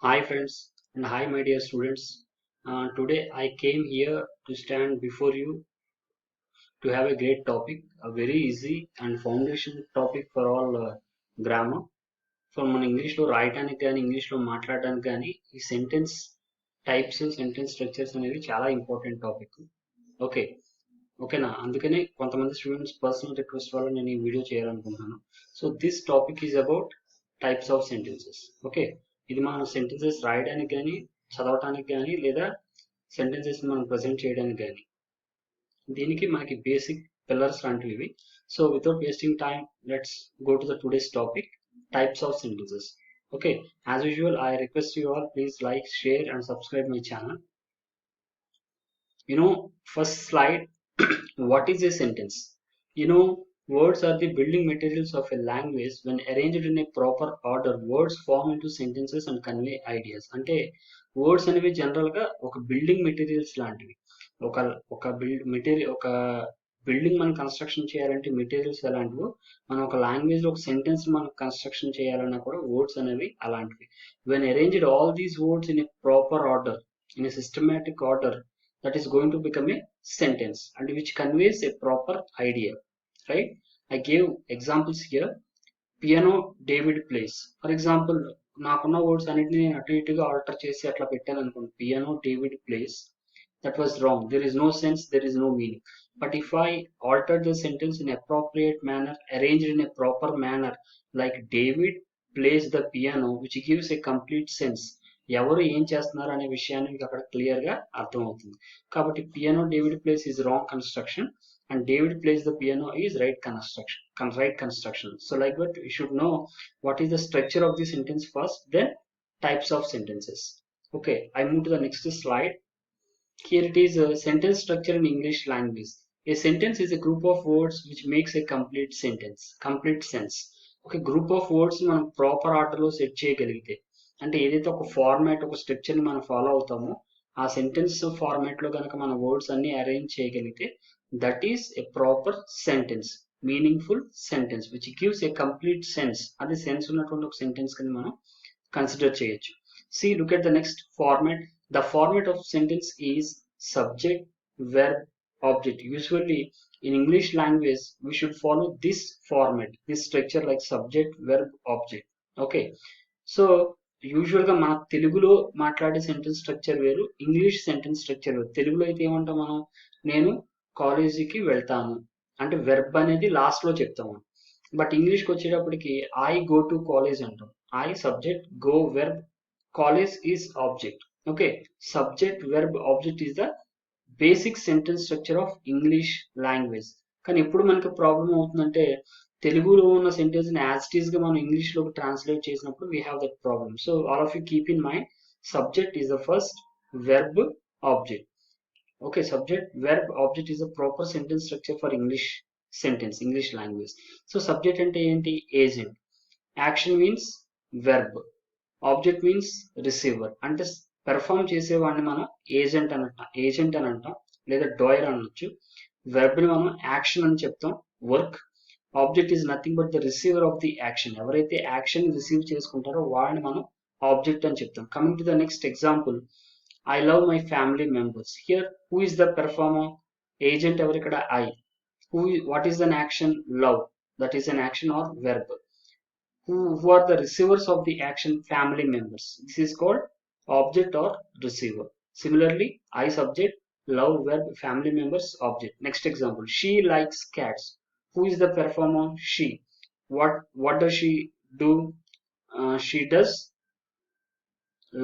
Hi friends and hi my dear students. Today I came here to stand before you to have a great topic, a very easy and foundation topic for all grammar. For మన ఇంగ్లీష్లో రాయటానికి కానీ ఇంగ్లీష్లో మాట్లాడడానికి కానీ ఈ sentence types sentence structures అనేవి చాలా ఇంపార్టెంట్ టాపిక్. ఓకే ఓకేనా, అందుకనే కొంతమంది స్టూడెంట్స్ పర్సనల్ రిక్వెస్ట్ వల్ల నేను ఈ వీడియో చేయాలనుకుంటున్నాను. So this topic is about types of sentences. Okay, ఇది మనం సెంటెన్సెస్ రాయడానికి కానీ చదవటానికి కానీ లేదా సెంటెన్సెస్ మనం ప్రజెంట్ చేయడానికి కానీ దీనికి మనకి బేసిక్ పిల్లర్స్ లాంటివి ఇవి. So without wasting time let's go to the today's topic, types of sentences. Okay, as usual I request you all please like, share and subscribe my channel. First slide. What is a sentence? Words are the building materials of a language. When arranged in a proper order, words form into sentences and convey ideas. అంటే words అనేవి general గా ఒక building materials లాంటివి. ఒక ఒక building మనం construction చేయాలంటే materials ఎలాంటివో, మనం ఒక లాంగ్వేజ్ లో ఒక సెంటెన్స్ మనం కన్స్ట్రక్షన్ చేయాలన్నా కూడా వర్డ్స్ అనేవి అలాంటివి. When arranged all these words in a proper order, in a systematic order, that is going to become a sentence and which conveys a proper idea, right? I gave examples here. Piano David plays. For example, నాకున్న words అన్నిటిని నేను అటు ఇటుగా alter చేసి అట్లా పెట్టాను అనుకోండి, piano David place, that was wrong. There is no sense, there is no meaning. But if I altered the sentence in appropriate manner, arranged in a proper manner, like David plays the piano, which gives a complete sense. ఎవరు ఏం చేస్తున్నారు అనే విషయాన్ని మీకు అక్కడ clear గా అర్థమవుతుంది. కాబట్టి piano David place is wrong construction and David plays the piano is right construction. So like that, you should know what is the structure of the sentence first, then types of sentences. Okay, I move to the next slide. Here it is a sentence structure in English language. A sentence is a group of words which makes a complete sentence, complete sense. Okay, group of words మనం proper order లో set చేయగలిగితే, అంటే ఏదైతే ఒక format ఒక structure ని మనం follow అవుతామో ఆ సెంటెన్స్ ఫార్మాట్ లో కనుక మన వర్డ్స్ అన్ని అరేంజ్ చేయగలిగితే, that is a proper sentence, meaningful sentence which gives a complete sense. అది సెన్స్ ఉన్నటువంటి ఒక సెంటెన్స్ కింద మనం కన్సిడర్ చేయొచ్చు. See, look at the next format. The format of sentence is subject, verb, object. Usually in English language, we should follow this format, this structure like subject, verb, object. Okay. So యూజువల్గా మన తెలుగులో మాట్లాడే sentence structure వేరు, English sentence structure వేరు. తెలుగులో అయితే ఏమంటాం మనం, నేను కాలేజీకి వెళ్తాను అంటే వెర్బ్ అనేది లాస్ట్ లో చెప్తాము. బట్ ఇంగ్లీష్కి వచ్చేటప్పటికి ఐ గో టు కాలేజ్ అంటాం. I subject, go verb, college is object. Okay, subject verb object is the basic sentence structure of English language. కానీ ఎప్పుడు మనకి ప్రాబ్లం అవుతుందంటే, తెలుగులో ఉన్న సెంటెన్స్ ని యాజ్ ఇట్ ఈస్ గా మనం ఇంగ్లీష్ లోకి ట్రాన్స్లేట్ చేసినప్పుడు we have that problem. So all of you keep in mind, subject is the first, verb, object. Okay, subject, verb, object is a proper sentence structure for English sentence, English language. So subject ante enti, agent. Action means verb. Object means receiver. అంటే perform చేసేవాడిని మనం agent అని అంటాం లేదా డోయర్ అనొచ్చు. Verb ని మనం action అని చెప్తాం, work. Object is nothing but the receiver of the action. ఎవరైతే యాక్షన్ రిసీవ్ చేసుకుంటారో వాడిని మనం ఆబ్జెక్ట్ అని చెప్తాం. Coming to the next example, I love my family members. Here, who is the performer? Agent ఎవరు ఇక్కడ? I. What is an action? Love. That is an action or verb. Who are the receivers of the action? Family members. This is called object or receiver. Similarly, I subject, love verb, family members object. Next example, she likes cats. Who is the performer? She. What does she do? She does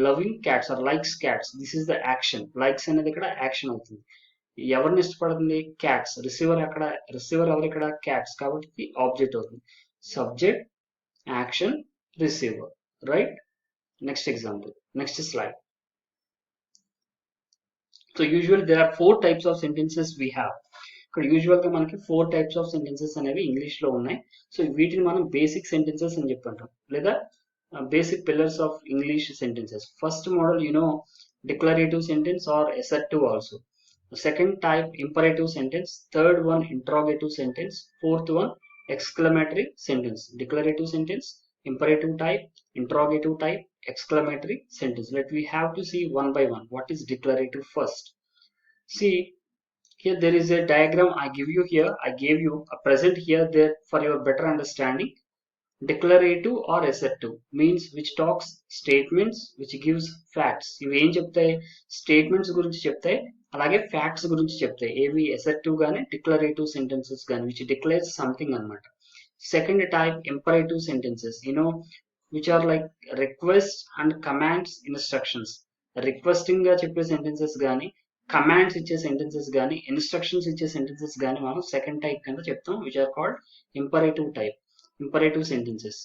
loving cats or likes cats. This is the action. Likes అనేది ఇక్కడ action అవుతుంది. ఎవరిని ఇష్టపడుతుంది? Cats. Receiver ఎవరు ఇక్కడ? Cats. కాబట్టి ఇది object అవుతుంది. Subject, action, receiver, right. Next example, next slide. So usual there are 4 types of sentences we have. ఇక్కడ యూజువల్ గా మనకి 4 టైప్స్ ఆఫ్ సెంటెన్సెస్ అనేవి ఇంగ్లీష్ లో ఉన్నాయి. సో వీటిని మనం బేసిక్ సెంటెన్సెస్ అని చెప్తుంటాం లేదా basic pillars of English sentences. First model, declarative sentence or assertive also. Second type, imperative sentence. Third one, interrogative sentence. Fourth one, exclamatory sentence. Declarative sentence, imperative type, interrogative type, exclamatory sentence. Let we have to see one by one. What is declarative first? See, here there is a diagram I give you here. I gave you a present here there for your better understanding. Declarative or assertive means which talks statements which gives facts. ఇవి ఏం చెప్తాయి? Statements గురించి చెప్తాయి, అలాగే facts గురించి చెప్తాయి. ఏవి assertive గానీ డిక్లరేటివ్ సెంటెన్సెస్ గానీ విచ్ డిక్లేర్స్ సంథింగ్ అన్నమాట. Second type imperative sentences, which are like request and commands instructions. Requesting గా చెప్పే సెంటెన్సెస్ గానీ, కమాండ్స్ ఇచ్చే సెంటెన్సెస్ గానీ, ఇన్స్ట్రక్షన్స్ ఇచ్చే సెంటెన్సెస్ గానీ మనం సెకండ్ టైప్ కింద చెప్తాం, which are called imperative type, imperative sentences.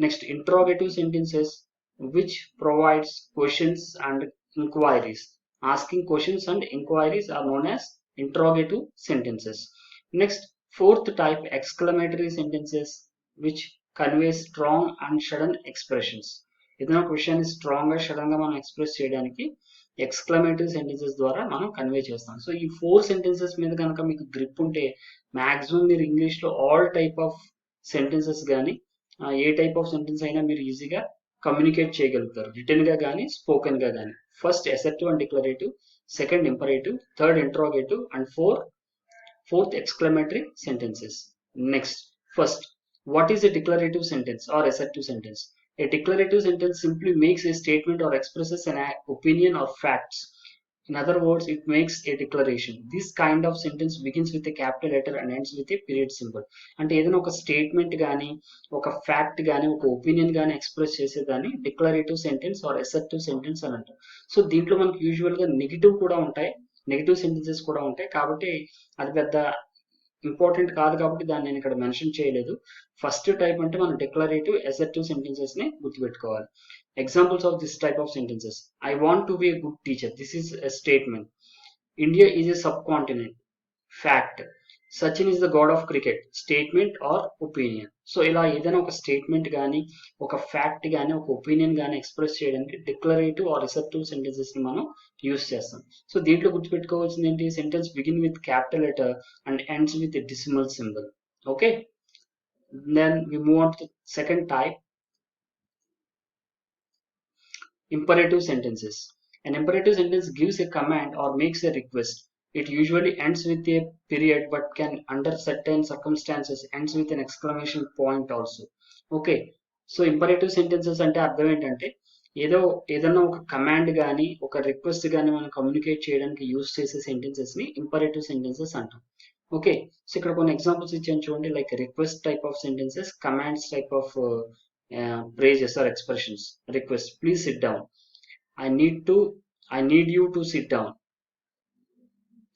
Next, interrogative sentences, which provides questions and inquiries. Asking questions and inquiries are known as interrogative sentences. Next, fourth type, exclamatory sentences, which convey strong and sudden expressions. ఏదైనా ఒక విషయాన్ని strong గా sudden గా మనం express చేయడానికి exclamatory sentences ద్వారా మనం convey చేస్తాం. సో ఈ 4 సెంటెన్సెస్ మీద కనుక మీకు గ్రిప్ ఉంటే మాక్సిమం మీరు ఇంగ్లీష్ లో ఆల్ టైప్ ఆఫ్ సెంటెన్సెస్ కానీ ఏ టైప్ ఆఫ్ సెంటెన్స్ అయినా మీరు ఈజీగా కమ్యూనికేట్ చేయగలుగుతారు, రిటర్న్ గా కానీ స్పోకెన్ గా కానీ. First assertive and declarative, second imperative, third interrogative and fourth exclamatory sentences. Next, first, what is a declarative sentence or assertive sentence? A declarative sentence simply makes a statement or expresses an opinion or facts. In other words, it makes a declaration. This kind of sentence begins with a capital letter and ends with a period symbol. అంటే ఏదైనా ఒక statement కానీ, ఒక fact కానీ, ఒక opinion కానీ express చేసేదాన్ని declarative sentence or assertive sentence అని అంటారు. సో దీంట్లో మనకి యూజువల్ గా నెగిటివ్ కూడా ఉంటాయి, నెగిటివ్ సెంటెన్సెస్ కూడా ఉంటాయి, కాబట్టి అది పెద్ద ఇంపార్టెంట్ కాదు కాబట్టి దాన్ని నేను ఇక్కడ మెన్షన్ చేయలేదు. ఫస్ట్ టైప్ అంటే మనం డిక్లరేటివ్ అసర్టివ్ సెంటెన్సెస్ ని గుర్తుపెట్టుకోవాలి. Examples of this type of sentences: I want to be a good teacher. This is a statement. India is a subcontinent. Fact. Sachin is the god of cricket. Statement or opinion. So ఇలా ఏదైనా ఒక statement కానీ, ఒక fact కానీ, ఒక opinion కానీ express చేయడానికి declarative are assertive sentences ని మనం యూస్ చేస్తాం. సో దీంట్లో గుర్తుపెట్టుకోవాల్సింది ఏంటి? Sentence begin with capital letter and ends with decimal symbol. Okay, then we move on to second type, imperative sentences. An imperative sentence gives a command or makes a request. It usually ends with a period but can, under certain circumstances, ends with an exclamation point also. Okay, so imperative sentences అంటే అర్థం ఏంటంటే ఏదైనా ఒక command కానీ, ఒక request కానీ మనం communicate చేయడానికి యూస్ చేసే సెంటెన్సెస్ ని ఇంపరేటివ్ సెంటెన్సెస్ అంటాం. ఓకే, సో ఇక్కడ కొన్ని ఎగ్జాంపుల్స్ ఇచ్చాను చూడండి, like request type of sentences, commands type of phrases or expressions. Request, please sit down. I need you to sit down.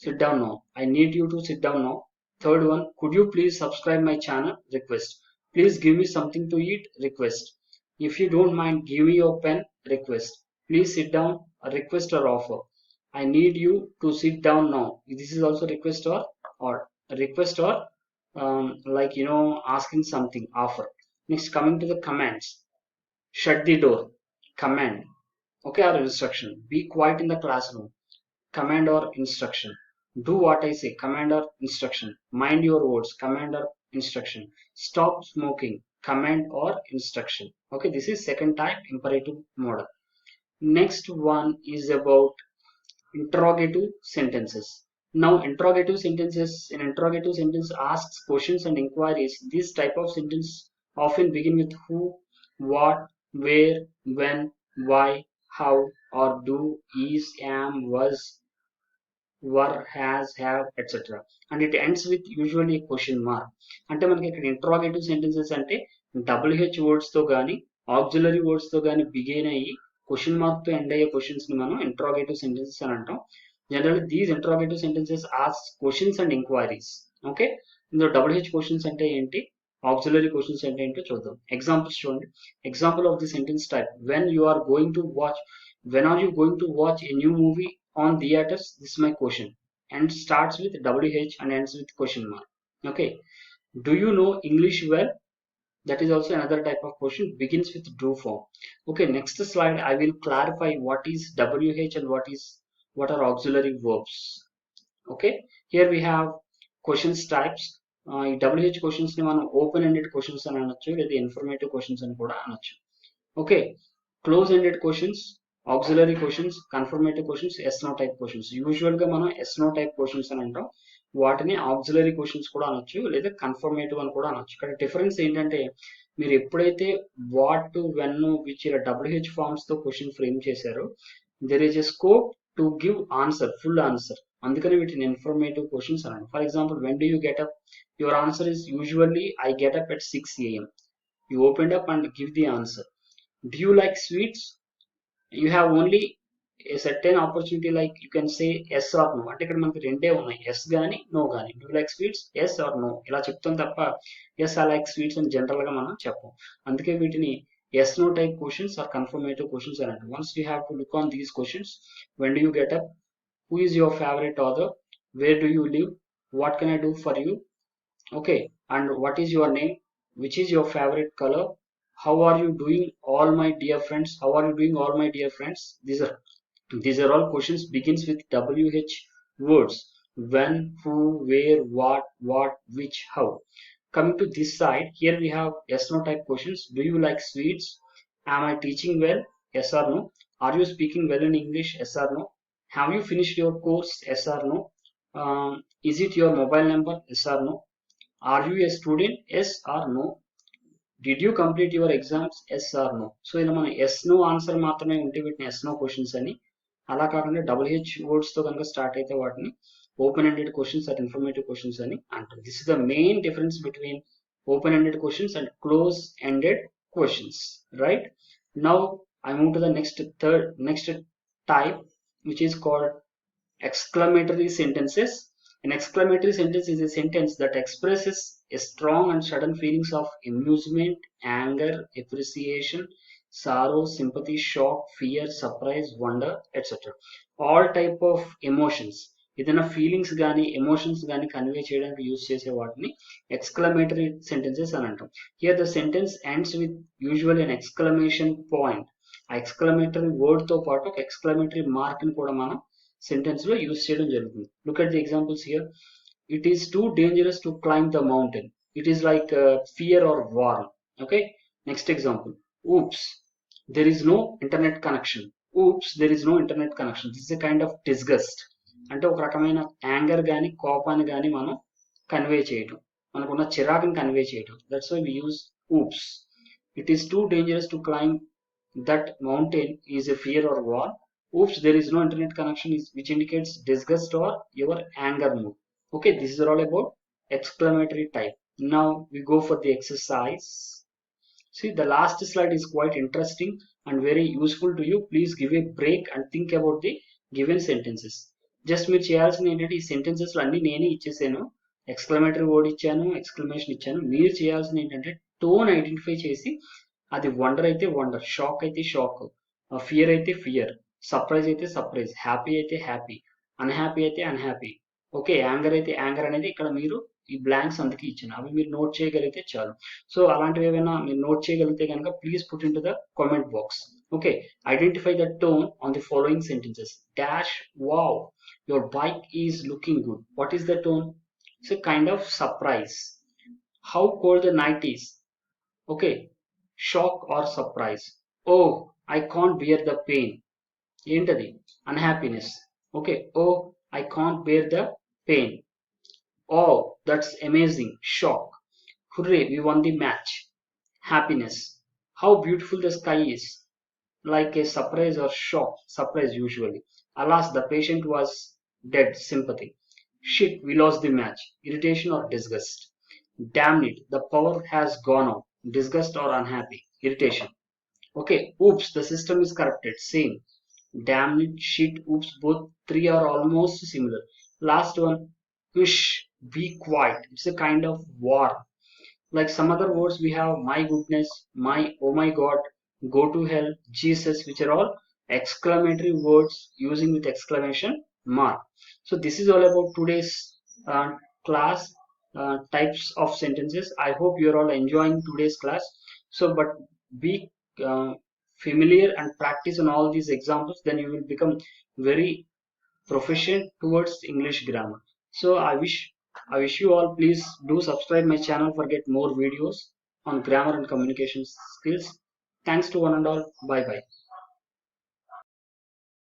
Sit down now. I need you to sit down now. Third one, could you please subscribe my channel? Request, please give me something to eat? Request, if you don't mind, give me your pen? Request, please sit down. A request or offer, I need you to sit down now. This is also request or request or like asking something, offer. Next, coming to the commands, shut the door, command. Okay, or instruction. Be quiet in the classroom, command or instruction. Do what I say, command or instruction. Mind your words, command or instruction. Stop smoking, command or instruction. Okay, this is second type, imperative model. Next one is about interrogative sentences. Now, interrogative sentences, an interrogative sentence asks questions and inquiries. This type of sentence often begin with who, what, where, when, why, how, or do, is, am, was, were, has, have, etc. And it ends with usually a question mark. అంటే మనకి ఇక్కడ interrogative sentences అంటే WH words తో కానీ, auxiliary words తో కానీ begin అయ్యి question mark తో ఎండ్ అయ్యే క్వశ్చన్స్ ని మనం ఇంట్రాగేటివ్ సెంటెన్సెస్ అని అంటాం. Generally these interrogative sentences ask questions and enquiries. Okay, ఇందులో WH క్వశ్చన్స్ అంటే ఏంటి, ఆక్సిలరీ క్వశ్చన్స్ అంటే ఏంటో చూద్దాం. ఎగ్జాంపుల్స్ చూడండి. Example of the sentence type, when are you going to watch a new movie on theaters? This is my question, and starts with WH and ends with question mark. Okay, do you know English well? That is also another type of question, begins with do form. Okay, next slide I will clarify what is WH and what are auxiliary verbs. Okay, here we have questions types. ఈ WH questions ని మనం open ended questions అని అనొచ్చు, లేదా informative questions అని కూడా అనొచ్చు. Okay, close ended questions, auxiliary questions, confirmative questions, yes no type questions. Usual గా మనం ఎస్ నో టైప్ క్వశ్చన్స్ అని అంటాం. వాటిని ఆక్సిలరీ క్వశ్చన్స్ కూడా అనొచ్చు, లేదా కన్ఫర్మేటివ్ అని కూడా అనొచ్చు. ఇక్కడ డిఫరెన్స్ ఏంటంటే, మీరు ఎప్పుడైతే వాట్, వెన్, విచ్ ఇలా WH ఫార్మ్స్ తో క్వశ్చన్ ఫ్రేమ్ చేశారో, there is a scope to give answer, full answer. అందుకని వీటిని ఇన్ఫర్మేటివ్ క్వశ్చన్స్ అనండి. For example, when do you get up? Your answer is usually I get up at 6 a.m. You opened up and give the answer. Do you like sweets? You have only a certain opportunity, like you can say yes or no. అంటే ఇక్కడ మనకి రెండే ఉన్నాయి, yes గానీ no గానీ. Do like sweets, yes or no ఇలా చెప్తాం తప్ప ఎస్ ఐ లైక్ స్వీట్స్ అని జనరల్ గా మనం చెప్పం. అందుకే వీటిని yes no type questions or confirmative questions అని అంటారు. Once you have to look on these questions. When do you get up? Who is your favourite author? Where do you live? What can I do for you? Okay, and what is your name? Which is your favorite color? How are you doing, all my dear friends? How are you doing, all my dear friends? These are all questions begins with WH words. When, who, where, what, which, how. Coming to this side, here we have yes no type questions. Do you like sweets? Am I teaching well? Yes or no. Are you speaking well in English? Yes or no. Have you finished your course? Yes or no. Is it your mobile number? Yes or no. Are you a student? Yes or no. Did you complete your exams? Yes or no. So ఇలా మనం yes no answer మాత్రమే ఉంటే వీటిని yes no questions అని, అలా కాకుండా WH words తో కనుక స్టార్ట్ అయితే వాటిని open ended questions or informative questions అని అంటారు. This is the main difference between open ended questions and close ended questions, right? Now I move to the next type, which is called exclamatory sentences. An exclamatory sentence is a sentence that expresses a strong and sudden feelings of amusement, anger, appreciation, sorrow, sympathy, shock, fear, surprise, wonder, etc. All type of emotions, ఏదైనా feelings కానీ emotions కానీ convey చేయడానికి use చేసే వాటిని exclamatory sentences అని అంటాం. Here the sentence ends with usual an exclamation point. ఆ exclamatory word తో పాటు ఒక ఎక్స్క్లమేటరీ మార్క్ ని కూడా మనం సెంటెన్స్ లో యూజ్ చేయడం జరుగుతుంది. Look at the examples here. It is too dangerous to climb the mountain. It is like fear or warn. Okay, next example. oops, there is no internet connection. oops, there is no internet connection. This is a kind of disgust. అంటే ఒక రకమైన anger గాని కోపాన్ని గాని మనం convey చేయటం, మనకున్న చిరాకుని కన్వే చేయటం. That's why we use oops. It is too dangerous to climb that mountain is a fear or war. Oops, there is no internet connection, which indicates disgust or your anger mood. Okay, this is all about exclamatory type. Now we go for the exercise. See, the last slide is quite interesting and very useful to you. Please give a break and think about the given sentences. Just మీరు చేయాల్సింది ఏంటంటే, ఈ sentences అన్ని నేనే ఇచ్చేసాను, exclamatory word ఇచ్చాను, exclamation ఇచ్చాను. మీరు చేయాల్సింది ఏంటంటే టోన్ ఐడెంటిఫై చేసి, అది వండర్ అయితే వండర్, షాక్ అయితే షాక్, ఫియర్ అయితే ఫియర్, సర్ప్రైజ్ అయితే సర్ప్రైజ్, హ్యాపీ అయితే హ్యాపీ, అన్హ్యాపీ అయితే అన్హ్యాపీ. ఓకే, యాంగర్ అయితే యాంగర్ అనేది ఇక్కడ మీరు ఈ బ్లాంక్స్ అందుకే ఇచ్చాను, అవి మీరు నోట్ చేయగలిగితే చాలు. సో అలాంటివి ఏమైనా మీరు నోట్ చేయగలిగితే కనుక please put in to the comment box. Okay, identify the tone on the following sentences. Dash, wow, your bike is looking good. What is the tone? It's a kind of surprise. How cold the night is. Okay, shock or surprise. Oh, I can't bear the pain. ఏంటది? Unhappiness. Okay, oh, I can't bear the pain. Oh, that's amazing. Shock. Hooray, we won the match. Happiness. How beautiful the sky is. Like a surprise or shock. Surprise usually. Alas, the patient was dead. Sympathy. Shit, we lost the match. Irritation or disgust. Damn it, the power has gone out. Disgust or unhappy. Irritation. Okay, oops, the system is corrupted. Same. Damn it, shit, oops, both three are almost similar. Last one, hush, be quiet. It's a kind of war. Like some other words, we have my goodness, my, oh my god, go to hell, Jesus, which are all exclamatory words using with exclamation mark. So this is all about today's uh, class, types of sentences. I hope you're all enjoying today's class. So but be uh, familiar and practice on all these examples, then you will become very proficient towards English grammar. So I wish I wish you all, please do subscribe my channel for get more videos on grammar and communication skills. Thanks to one and all. Bye bye.